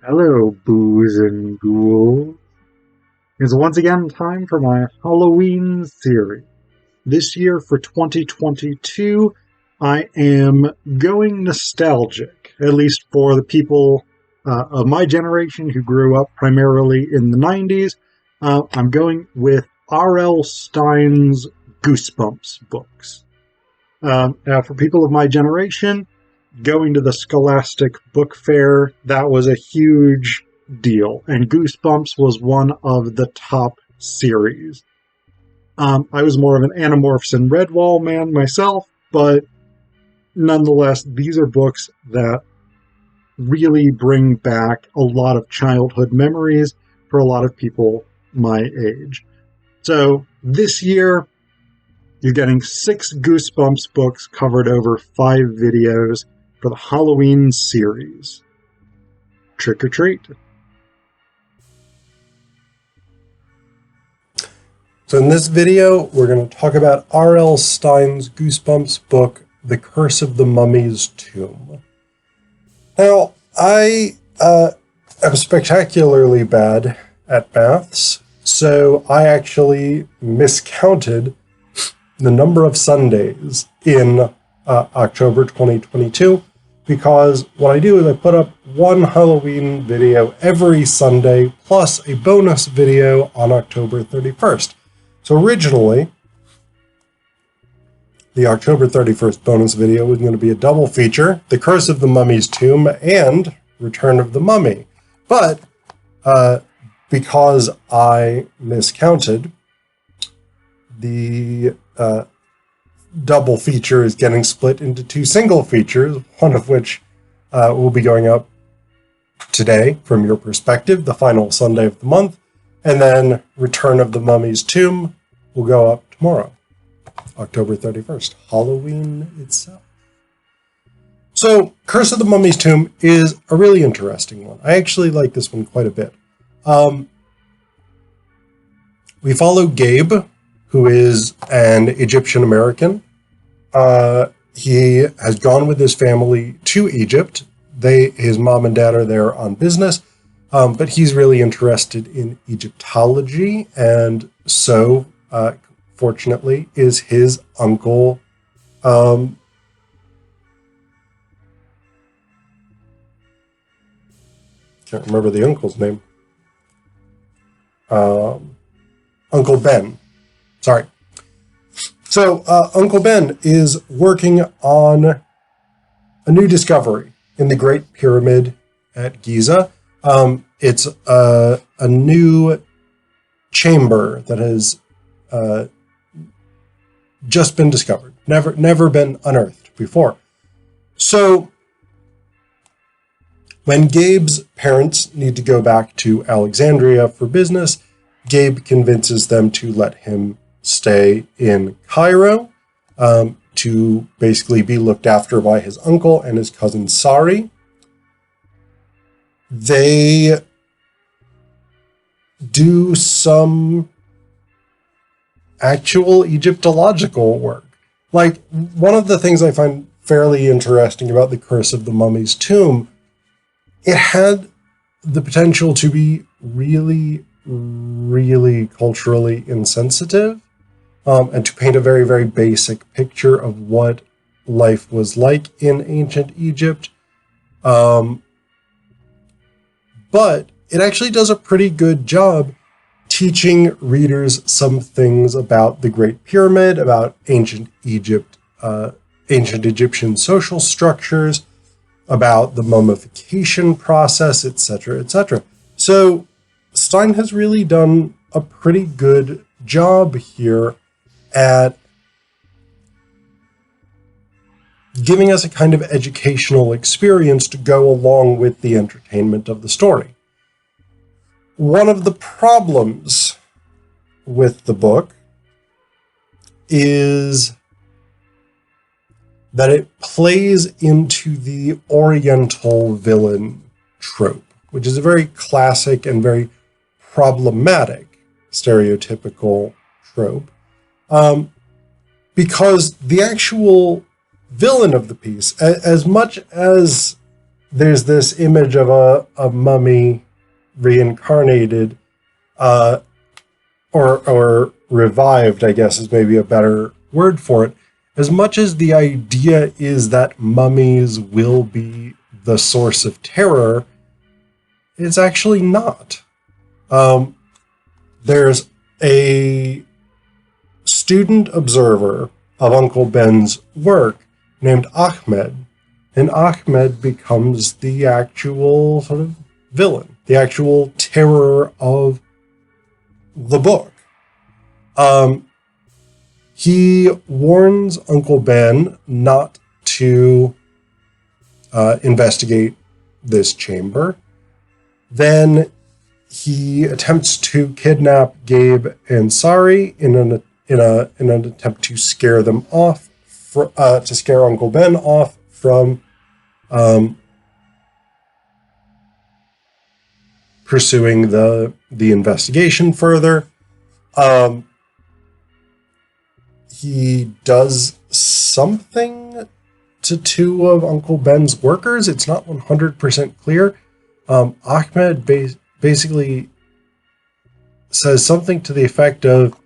Hello, booze and ghouls. It's once again time for my Halloween series. This year for 2022, I am going nostalgic, at least for the people of my generation who grew up primarily in the 90s. I'm going with R.L. Stine's Goosebumps books. Now, for people of my generation, going to the Scholastic Book Fair, that was a huge deal, and Goosebumps was one of the top series. I was more of an Animorphs and Redwall man myself, but nonetheless, these are books that really bring back a lot of childhood memories for a lot of people my age. So this year, you're getting 6 Goosebumps books covered over 5 videos for the Halloween series. Trick or treat. So in this video, we're going to talk about R.L. Stine's Goosebumps book, The Curse of the Mummy's Tomb. Now, I am spectacularly bad at maths, so I actually miscounted the number of Sundays in October 2022, because what I do is I put up one Halloween video every Sunday, plus a bonus video on October 31st. So originally, the October 31st bonus video was going to be a double feature, The Curse of the Mummy's Tomb and Return of the Mummy. But because I miscounted, the double feature is getting split into 2 single features, one of which will be going up today from your perspective, the final Sunday of the month, and then Return of the Mummy's Tomb will go up tomorrow, October 31st, Halloween itself. So, Curse of the Mummy's Tomb is a really interesting one. I actually like this one quite a bit. We follow Gabe, who is an Egyptian American. He has gone with his family to Egypt. His mom and dad are there on business, but he's really interested in Egyptology, and so, fortunately, is his uncle, can't remember the uncle's name, Uncle Ben. Sorry. So, Uncle Ben is working on a new discovery in the Great Pyramid at Giza. It's a new chamber that has just been discovered, never been unearthed before. So, when Gabe's parents need to go back to Alexandria for business, Gabe convinces them to let him stay in Cairo to basically be looked after by his uncle and his cousin Sari. They do some actual Egyptological work. Like, one of the things I find fairly interesting about The Curse of the Mummy's Tomb, it had the potential to be really, really culturally insensitive, and to paint a very, very basic picture of what life was like in ancient Egypt. But it actually does a pretty good job teaching readers some things about the Great Pyramid, about ancient Egypt, ancient Egyptian social structures, about the mummification process, etc., etc. So Stine has really done a pretty good job here at giving us a kind of educational experience to go along with the entertainment of the story. One of the problems with the book is that it plays into the Oriental villain trope, which is a very classic and very problematic stereotypical trope, because the actual villain of the piece, as much as there's this image of a mummy reincarnated, or revived, I guess is maybe a better word for it. As much as the idea is that mummies will be the source of terror, it's actually not. There's a student observer of Uncle Ben's work named Ahmed, and Ahmed becomes the actual sort of villain, the actual terror of the book. He warns Uncle Ben not to investigate this chamber. Then he attempts to kidnap Gabe and Sari in an attempt to scare them off, to scare Uncle Ben off from pursuing the investigation further. He does something to two of Uncle Ben's workers. It's not 100% clear. Ahmed basically says something to the effect of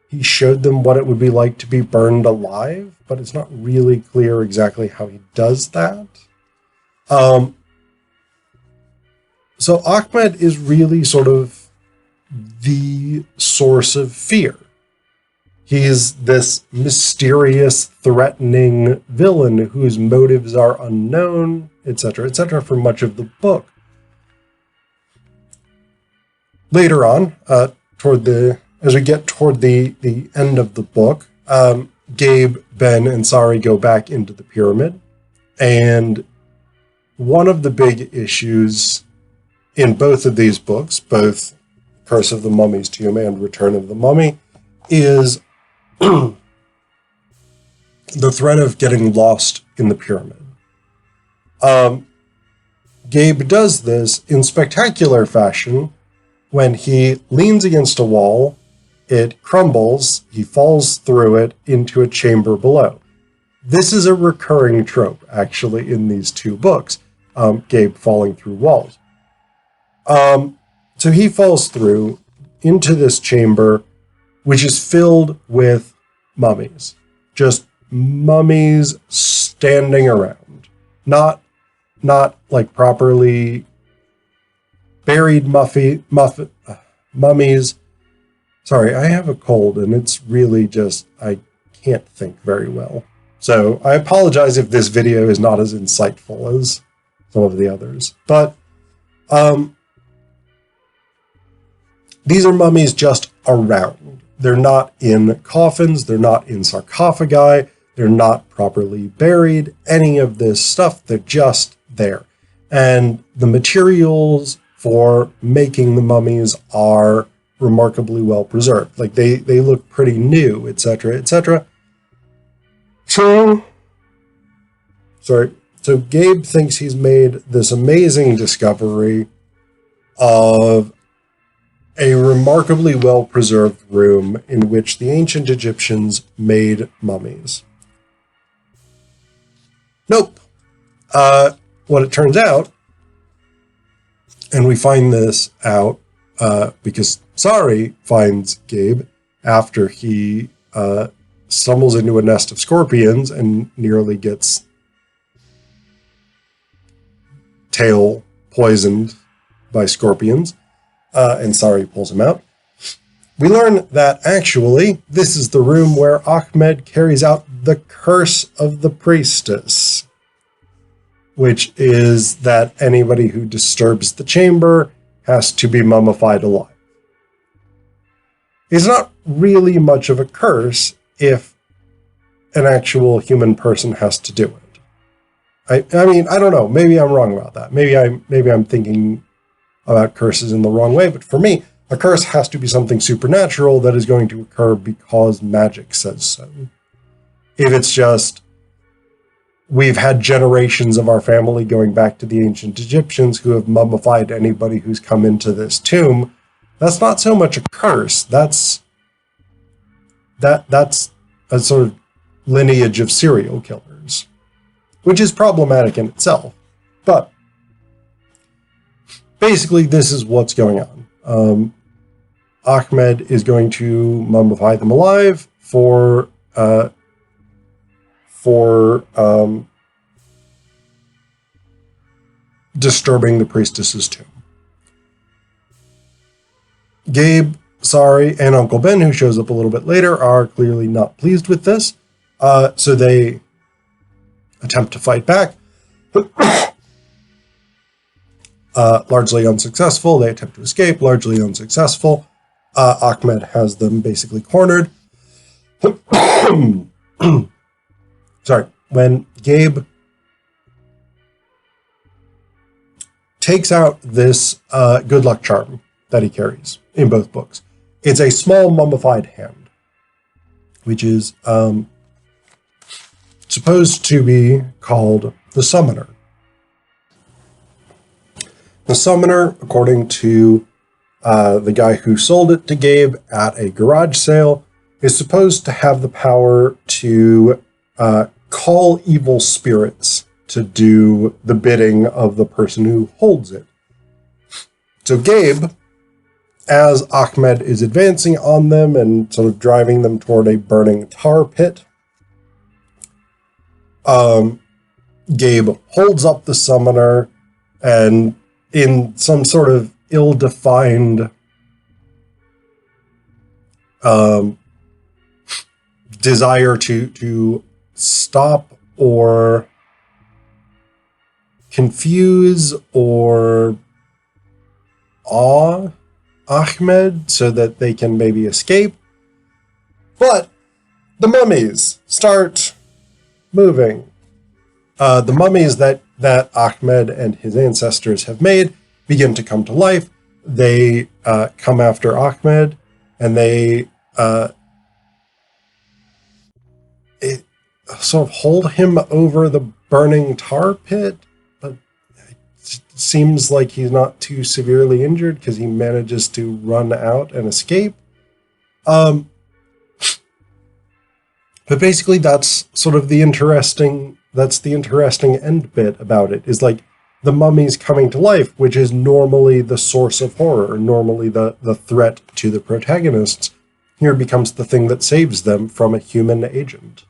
he showed them what it would be like to be burned alive, but it's not really clear exactly how he does that. So Ahmed is really sort of the source of fear. He's this mysterious, threatening villain whose motives are unknown, etc., for much of the book. Later on, as we get toward the end of the book, Gabe, Ben, and Sari go back into the pyramid, and one of the big issues in both of these books, both Curse of the Mummy's Tomb and Return of the Mummy, is the threat of getting lost in the pyramid. Gabe does this in spectacular fashion when he leans against a wall, it crumbles, he falls through it into a chamber below. This is a recurring trope, actually, in these two books, Gabe falling through walls. So he falls through into this chamber, which is filled with mummies. Just mummies standing around. Not like properly buried mummies. Sorry, I have a cold and it's really just, I can't think very well. So I apologize if this video is not as insightful as some of the others. But these are mummies just around. They're not in coffins. They're not in sarcophagi. They're not properly buried. Any of this stuff, they're just there. And the materials for making the mummies are remarkably well preserved. Like they look pretty new, etc., etc. So Gabe thinks he's made this amazing discovery of a remarkably well-preserved room in which the ancient Egyptians made mummies. Nope. What it turns out, and we find this out because Sari finds Gabe after he stumbles into a nest of scorpions and nearly gets tail poisoned by scorpions. And Sari pulls him out. We learn that actually this is the room where Ahmed carries out the curse of the priestess, which is that anybody who disturbs the chamber has to be mummified alive. It's not really much of a curse if an actual human person has to do it. I mean, I don't know. Maybe I'm wrong about that. Maybe I'm thinking about curses in the wrong way, but for me, a curse has to be something supernatural that is going to occur because magic says so. If it's just, we've had generations of our family going back to the ancient Egyptians who have mummified anybody who's come into this tomb, that's not so much a curse. That's a sort of lineage of serial killers, which is problematic in itself. But basically, this is what's going on. Ahmed is going to mummify them alive for disturbing the priestess's tomb. Gabe, Sari, and Uncle Ben, who shows up a little bit later, are clearly not pleased with this. So they attempt to fight back. Largely unsuccessful. They attempt to escape, largely unsuccessful. Ahmed has them basically cornered. Sorry. When Gabe takes out this good luck charm that he carries in both books, it's a small mummified hand, which is supposed to be called the Summoner. The Summoner, according to the guy who sold it to Gabe at a garage sale, is supposed to have the power to call evil spirits to do the bidding of the person who holds it. So Gabe, as Ahmed is advancing on them and sort of driving them toward a burning tar pit, Gabe holds up the Summoner and, in some sort of ill-defined desire to stop or confuse or awe Ahmed so that they can maybe escape. But the mummies start moving. The mummies that Ahmed and his ancestors have made begin to come to life. They come after Ahmed, and they sort of hold him over the burning tar pit, but it seems like he's not too severely injured because he manages to run out and escape. But basically that's sort of the interesting end bit about it, is like the mummies coming to life, which is normally the source of horror, normally the threat to the protagonists, here becomes the thing that saves them from a human agent.